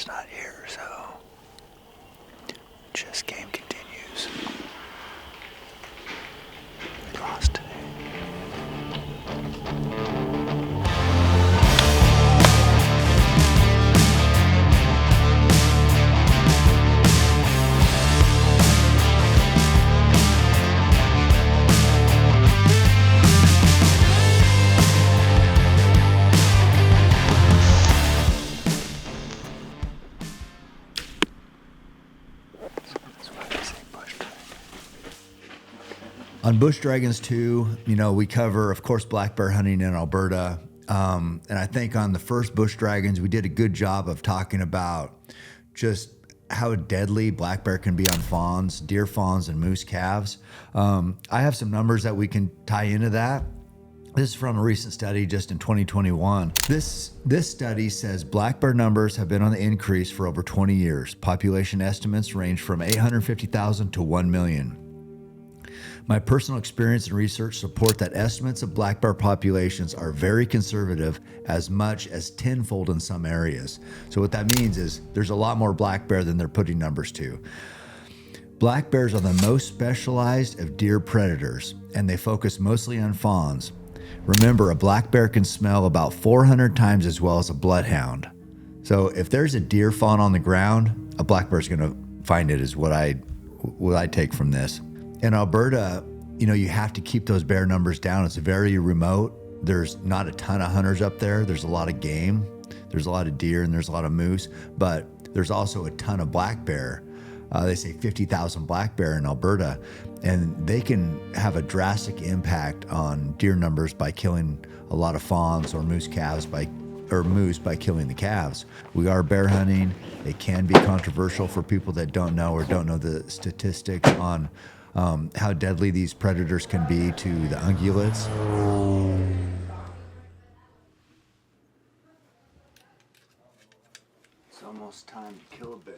is not here, so chess game continues. We lost today. On Bush Dragons 2, we cover, of course, black bear hunting in Alberta. And I think on the first Bush Dragons, we did a good job of talking about just how deadly black bear can be on fawns, deer fawns, and moose calves. I have some numbers that we can tie into that. This is from a recent study just in 2021. This study says black bear numbers have been on the increase for over 20 years. Population estimates range from 850,000 to 1 million. My personal experience and research support that estimates of black bear populations are very conservative, as much as tenfold in some areas. So what that means is there's a lot more black bear than they're putting numbers to. Black bears are the most specialized of deer predators, and they focus mostly on fawns. Remember, a black bear can smell about 400 times as well as a bloodhound. So if there's a deer fawn on the ground, a black bear is going to find it, is what I take from this. In Alberta, you have to keep those bear numbers down. It's very remote. There's not a ton of hunters up there. There's a lot of game. There's a lot of deer and there's a lot of moose, but there's also a ton of black bear. They say 50,000 black bear in Alberta, and they can have a drastic impact on deer numbers by killing a lot of fawns or moose by killing the calves. We are bear hunting. It can be controversial for people that don't know the statistics on how deadly these predators can be to the ungulates. It's almost time to kill a bear.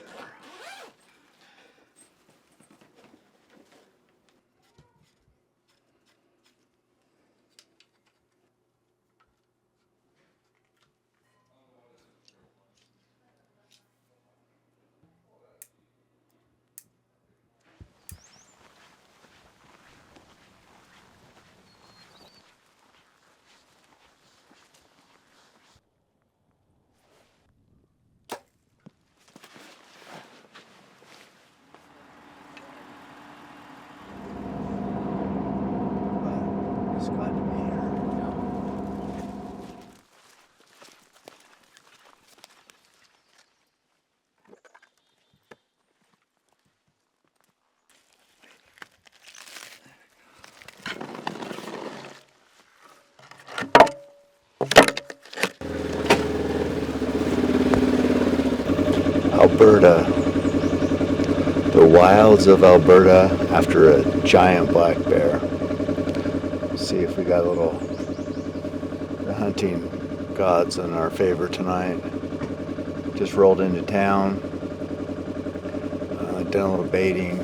It's glad to be here. Alberta. The wilds of Alberta after a giant black bear. See if we got the hunting gods in our favor tonight. Just rolled into town, done a little baiting.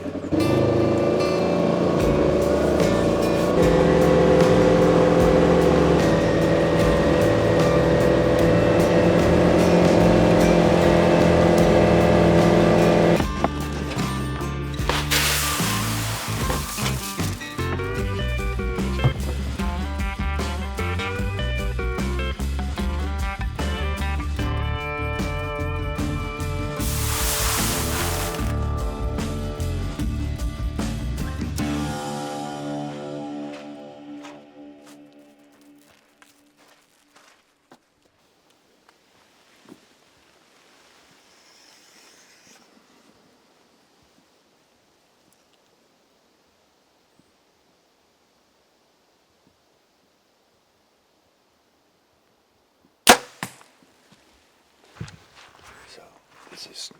This is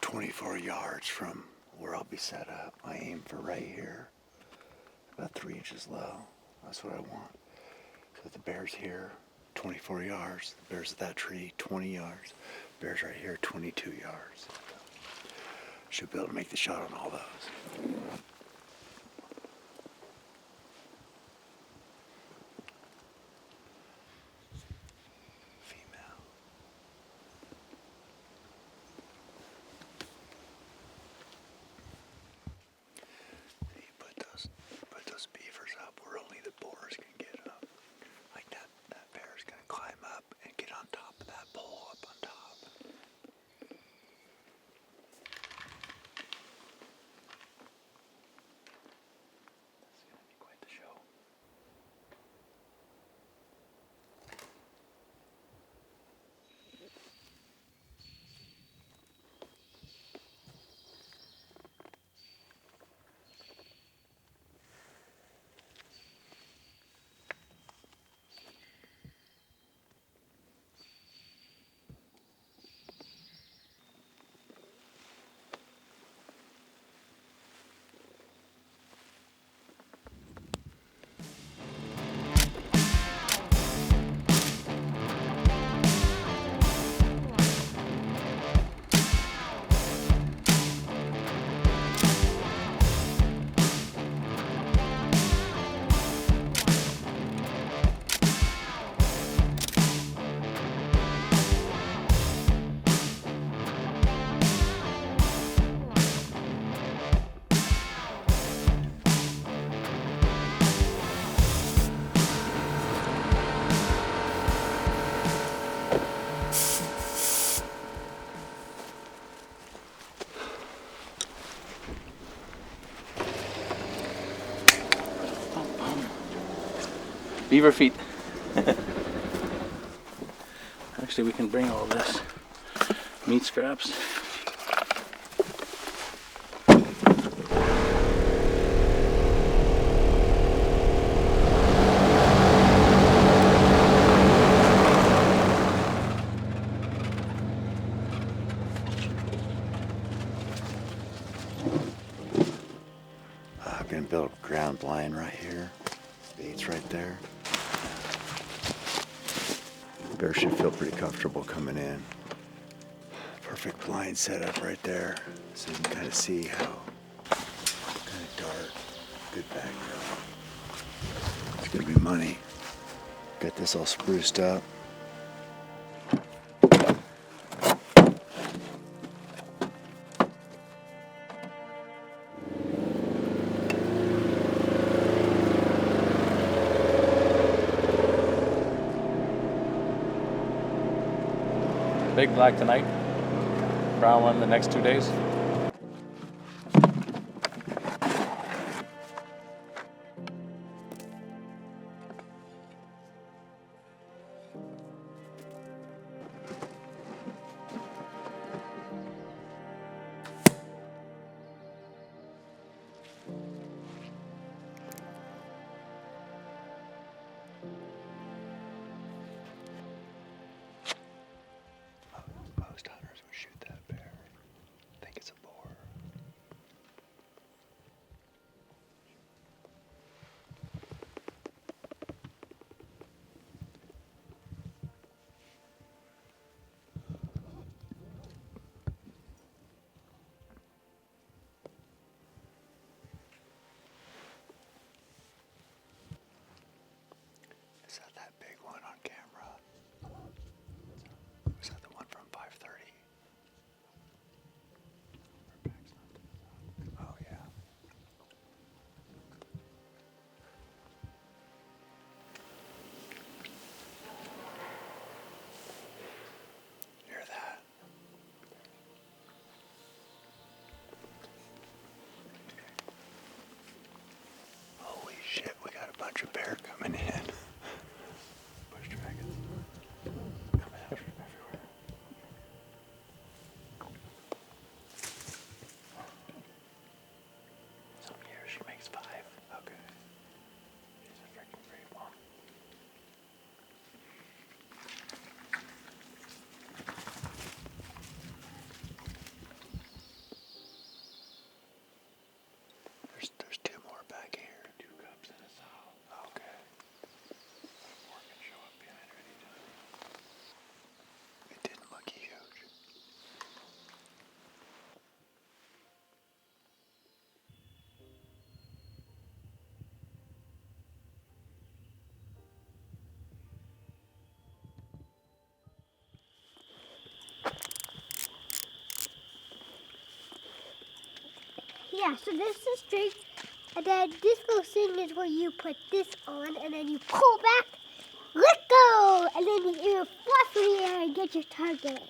24 yards from where I'll be set up. I aim for right here, about 3 inches low. That's what I want. So the bear's here, 24 yards. The bear's at that tree, 20 yards. Bear's right here, 22 yards. Should be able to make the shot on all those. Beaver feet. Actually, we can bring all this meat scraps. I'm gonna build a ground blind right here. Bait's right there. Bear should feel pretty comfortable coming in. Perfect blind setup right there, so you can kind of see how kind of dark, good background. It's gonna be money. Got this all spruced up. Big black tonight, brown one the next 2 days. Most hunters would shoot that bear. I think it's a boar. Is that big one on camera? Was that the one from 5:30? Oh yeah. Hear that? Holy shit, we got a bunch of bear coming in. Bush dragons. Coming out from everywhere. Some years she makes 5. Okay. She's a freaking great one. There's 2 more back here. 2 cubs and a sow. Okay. More can show up behind her anytime. It didn't look huge. Yeah, so this is straight, and then this little thing is where you put this on, and then you pull back, let go, and then you fly through the air and get your target.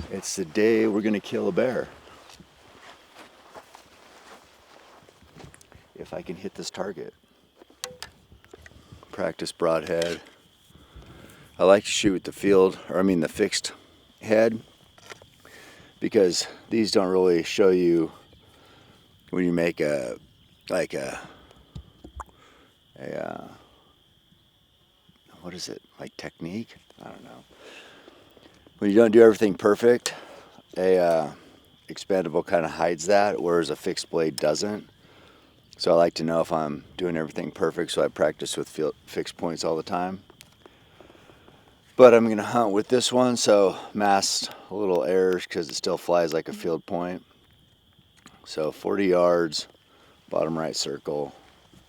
It's the day we're gonna kill a bear. If I can hit this target. Practice broadhead. I like to shoot with the fixed head, because these don't really show you when you make what is it, like technique? I don't know. When you don't do everything perfect, a expandable kind of hides that, whereas a fixed blade doesn't. So I like to know if I'm doing everything perfect, so I practice with fixed points all the time. But I'm gonna hunt with this one, so masked a little errors because it still flies like a field point. So 40 yards, bottom right circle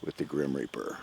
with the Grim Reaper.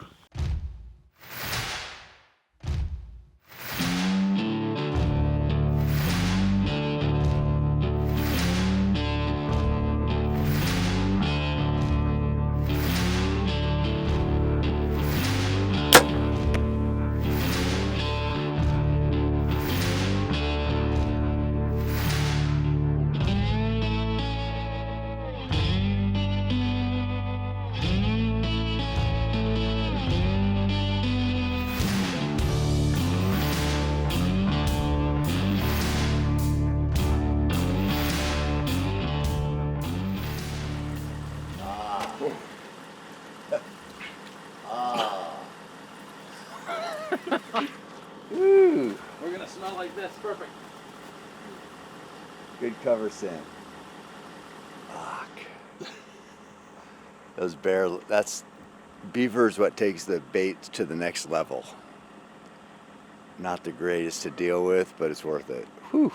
Woo! We're gonna smell like this. Perfect. Good cover scent. Fuck. Those beaver's what takes the bait to the next level. Not the greatest to deal with, but it's worth it. Whew.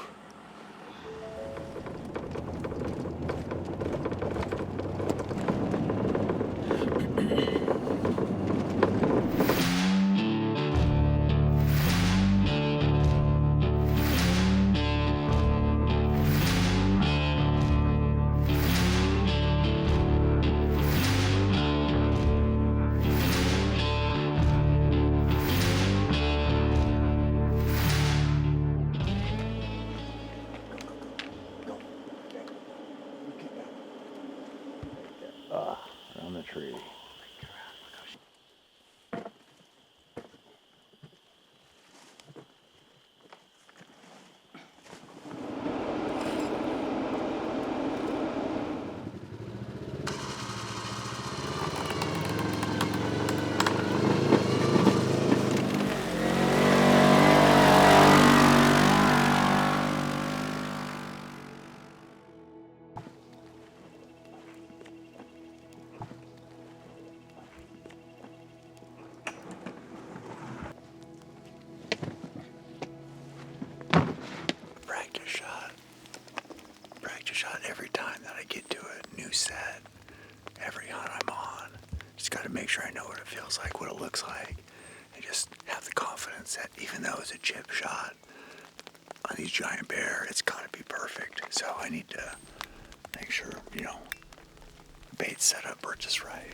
On the tree. Practice shot every time that I get to a new set. Every hunt I'm on. Just got to make sure I know what it feels like, what it looks like. And just have the confidence that even though it's a chip shot on these giant bear, it's got to be perfect. So I need to make sure, bait set up or just right.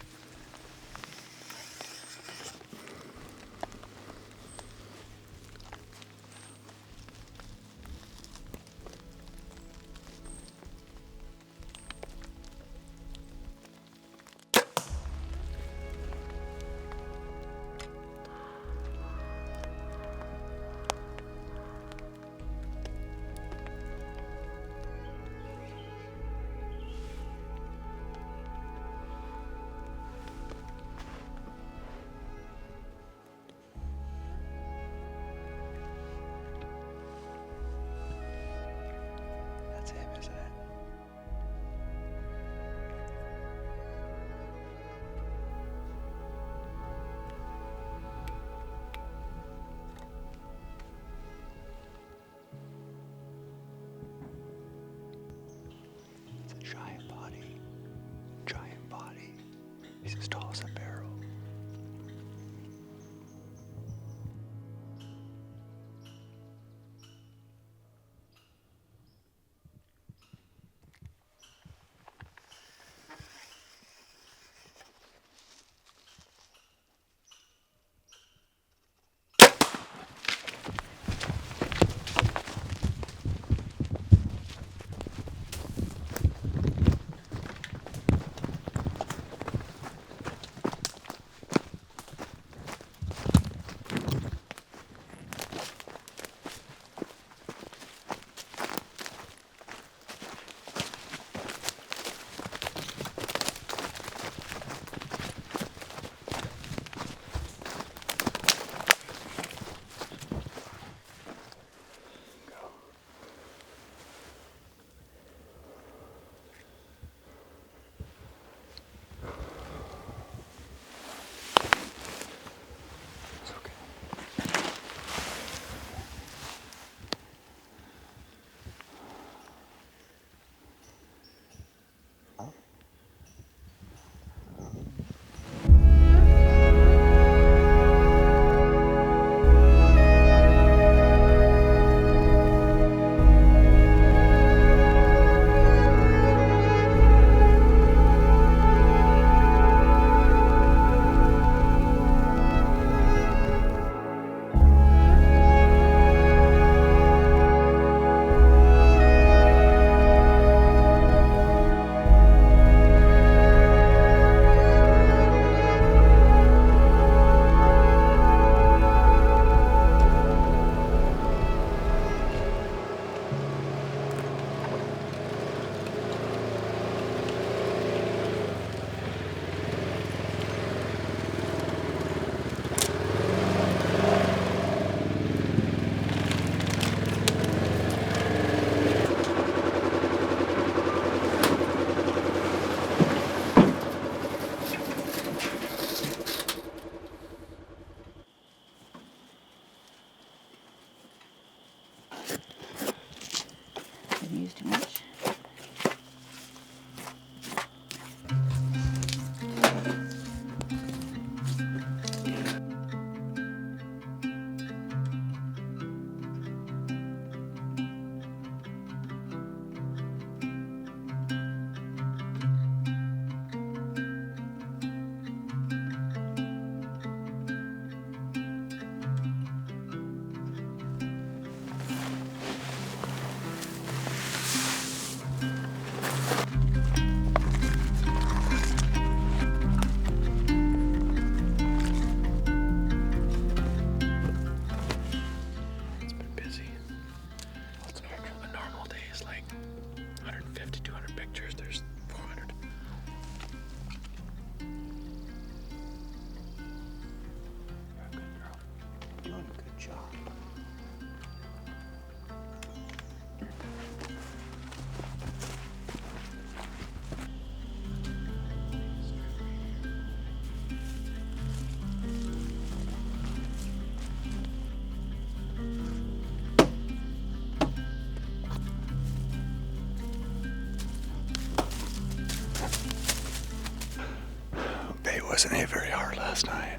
Bait wasn't hit very hard last night,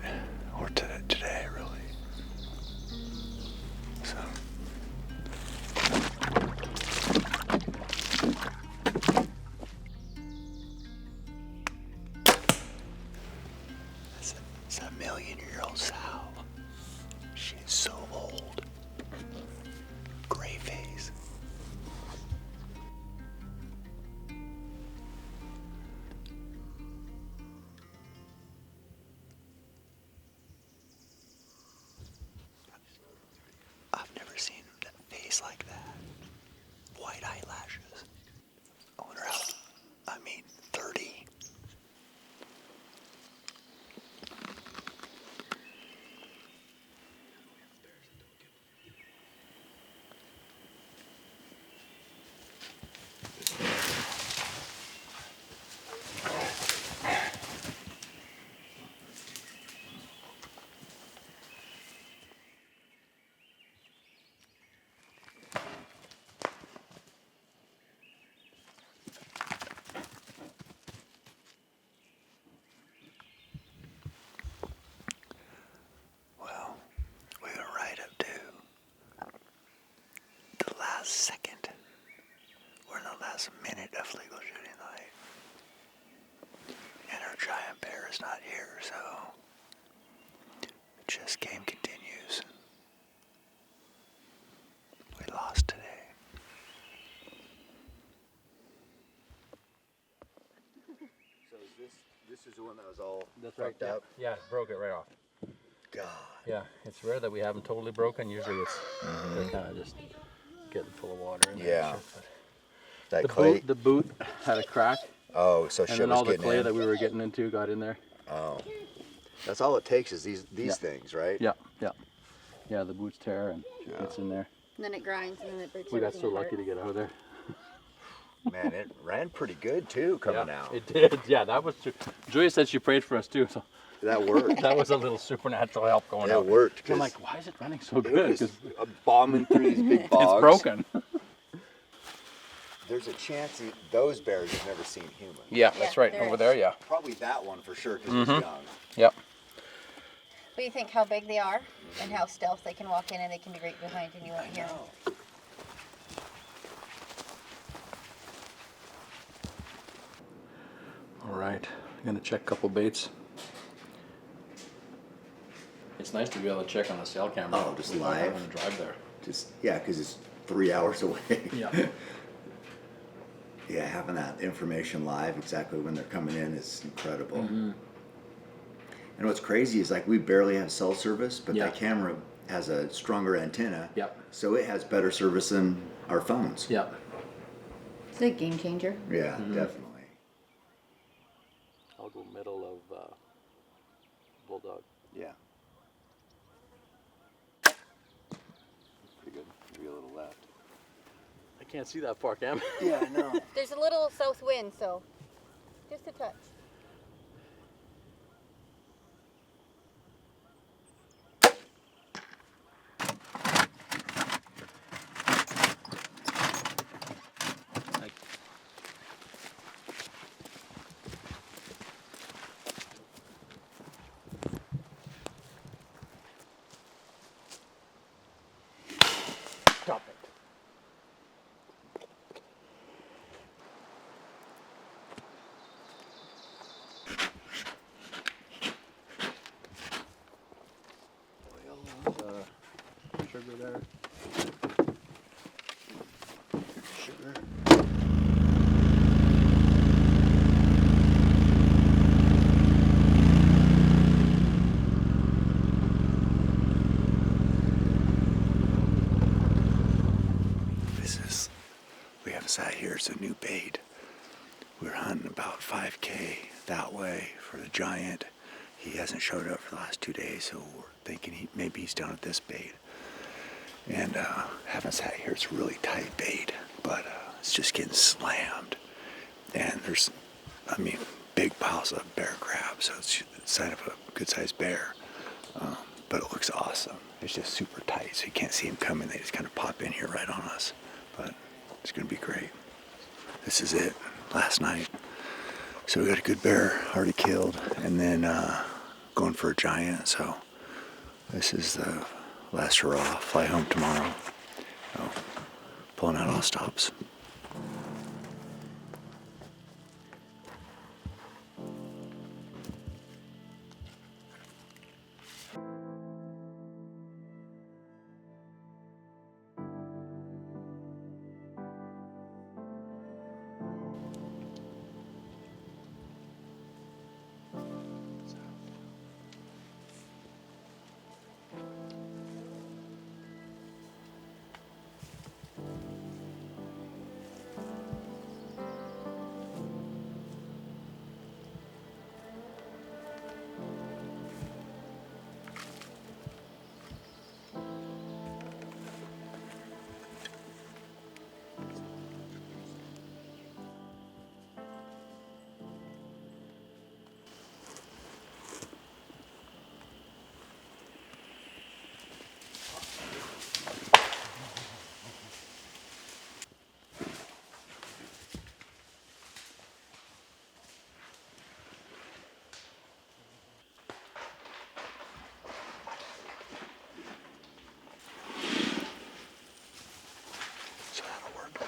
or today, really. So. It's a million-year-old sow. She's so old. Gray face. I've never seen a face like that. White eyelashes. I wonder how. I mean, 30. Well, we were right up to the last second. We're in the last minute of legal shooting night. And our giant bear is not here, so the chess game continues. We lost today. So this is the one that was all That's right. fucked up? Yeah, broke it right off. God. Yeah, it's rare that we have them totally broken. Usually it's they're kind of just getting full of water. In there Yeah. and shit, That but clay. the boot had a crack, Oh, so and shit then was all the getting clay in. that we were getting into got in there. Oh. That's all it takes is these Yeah. things, right? Yeah, yeah, yeah. The boots tear and shit gets in there. And then it grinds and then it breaks We got everything so apart. lucky to get out of there. Man, it ran pretty good too coming Yeah, out. it did. Yeah, that was. Julia said she prayed for us too, so That worked. that was a little supernatural help going That out. worked. I'm 'cause like, why is it running so it good? was 'Cause bombing through these big bogs. it's broken. There's a chance that those bears have never seen humans. Yeah, that's right. there Over is. there, yeah. Probably that one for sure because Mm-hmm. it's young. Yep. But you think how big they are and how stealth they can walk in and they can be right behind you and you won't hear them. No. All right, I'm gonna check a couple baits. It's nice to be able to check on the cell camera. Oh, just without live? having to drive there. Just yeah, because it's 3 hours away. Yeah. Yeah, having that information live exactly when they're coming in is incredible. Mm-hmm. And what's crazy is like we barely have cell service, but Yeah. that camera has a stronger antenna. Yep. So it has better service than our phones. Yeah. It's a game changer. Yeah, Mm-hmm. definitely. I'll go middle of bulldog. Yeah. Pretty good. Maybe a little left. I can't see that far, Cam. Yeah, I know. There's a little south wind, so just a touch. Stop it. Sugar there. Sugar. We have sat here, it's a new bait. We're hunting about 5K that way for the giant. He hasn't showed up for the last 2 days, so we're thinking maybe he's down at this bait. And haven't sat here. It's really tight bait, but it's just getting slammed. And there's, I mean, big piles of bear crabs, so it's the size of a good-sized bear. But it looks awesome. It's just super tight, so you can't see them coming. They just kind of pop in here right on us. But it's going to be great. This is it. Last night. So we got a good bear already killed, and then going for a giant. So this is the last hurrah. Fly home tomorrow. So pulling out all stops. So that'll work.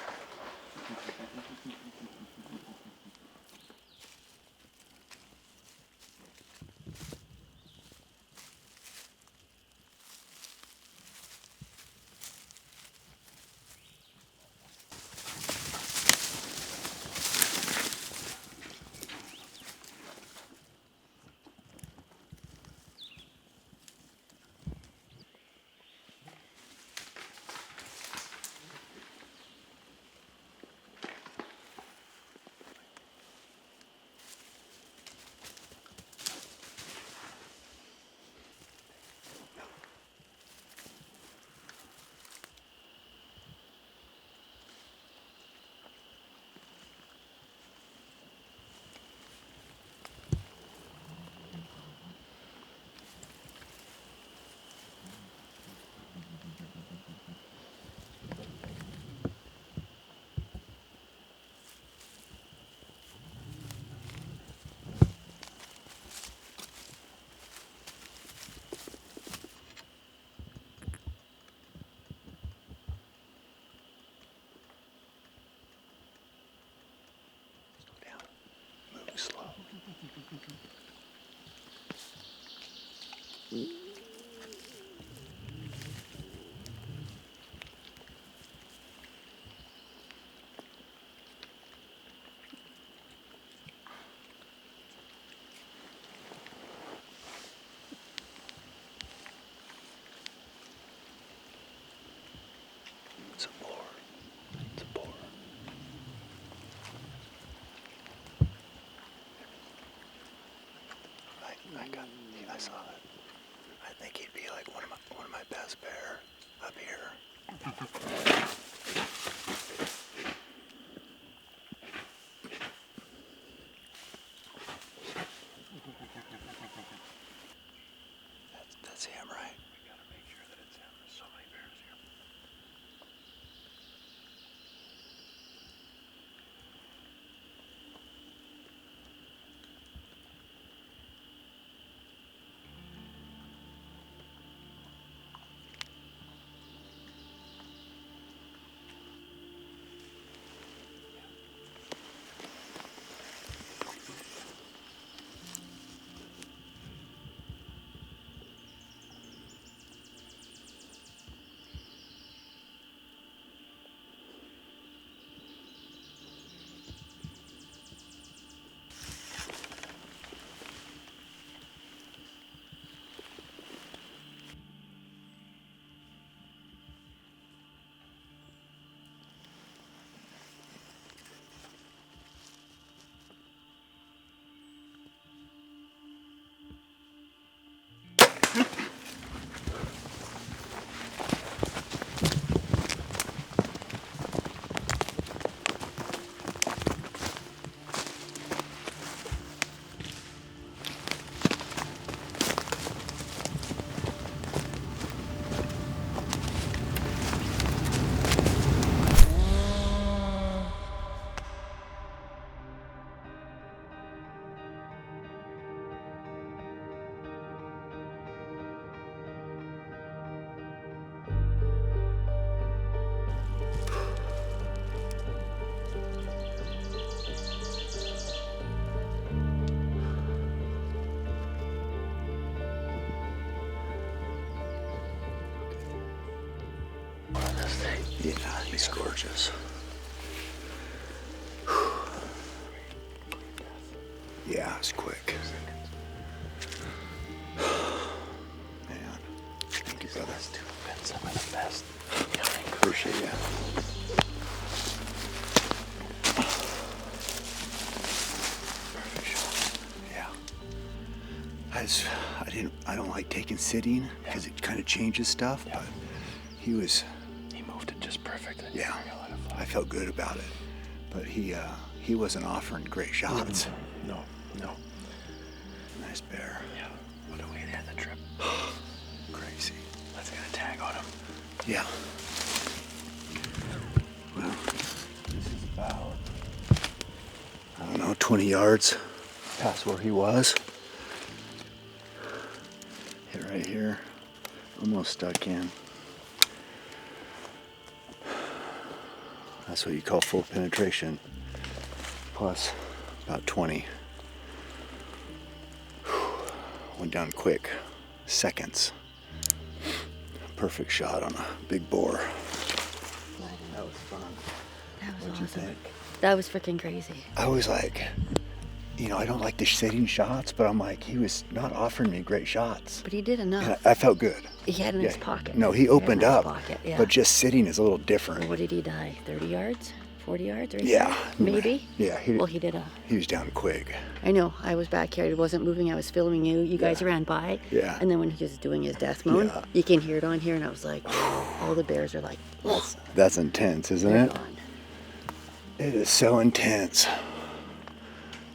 Slow down. Move slow. It's a boar. It's a boar. I saw it. I think he'd be like one of my best bear up here. That's him, right? We gotta make sure that it's him. There's so many bears here. Yeah, he's gorgeous. Yeah, it's quick. Man, thank you, brother. Been some of the best. Appreciate you. Yeah. I don't like taking sitting because it kind of changes stuff, but he moved it just perfect. yeah, I felt good about it. But he wasn't offering great shots. No. Nice bear. Yeah. What do we had the trip? Crazy. Let's get a tag on him. Yeah. Well, this is about, I don't know, 20 yards past where he was. Hit right here. Almost stuck in. That's what you call full penetration. Plus about 20. Went down quick. Seconds. Perfect shot on a big boar. That was fun. That was What'd you awesome. think? That was freaking crazy. I was like, I don't like the sitting shots, but I'm like, he was not offering me great shots. But he did enough. And I felt good. He had it in his Yeah. pocket. No, he opened had it in up. his pocket, yeah. But just sitting is a little different. What did he die? 30 yards? 40 yards? Right Yeah. there? Maybe? Yeah, Well, he did he was down quick. I know. I was back here. It wasn't moving. I was filming you. You guys ran by. Yeah. And then when he was doing his death moan, Yeah. you can hear it on here. And I was like, all the bears are like, That's intense, isn't they're it? gone. It is so intense.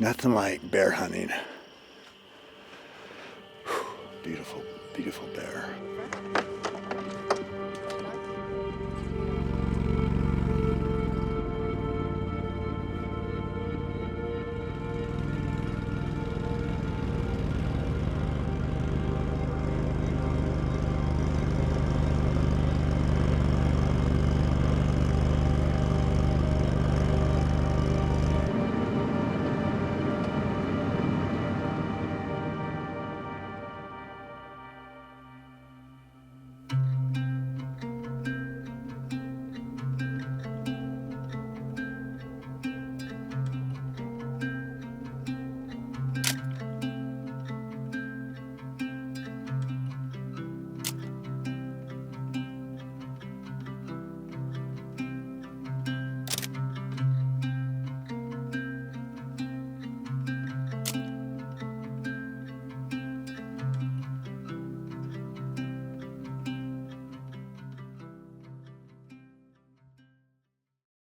Nothing like bear hunting. Beautiful, beautiful bear.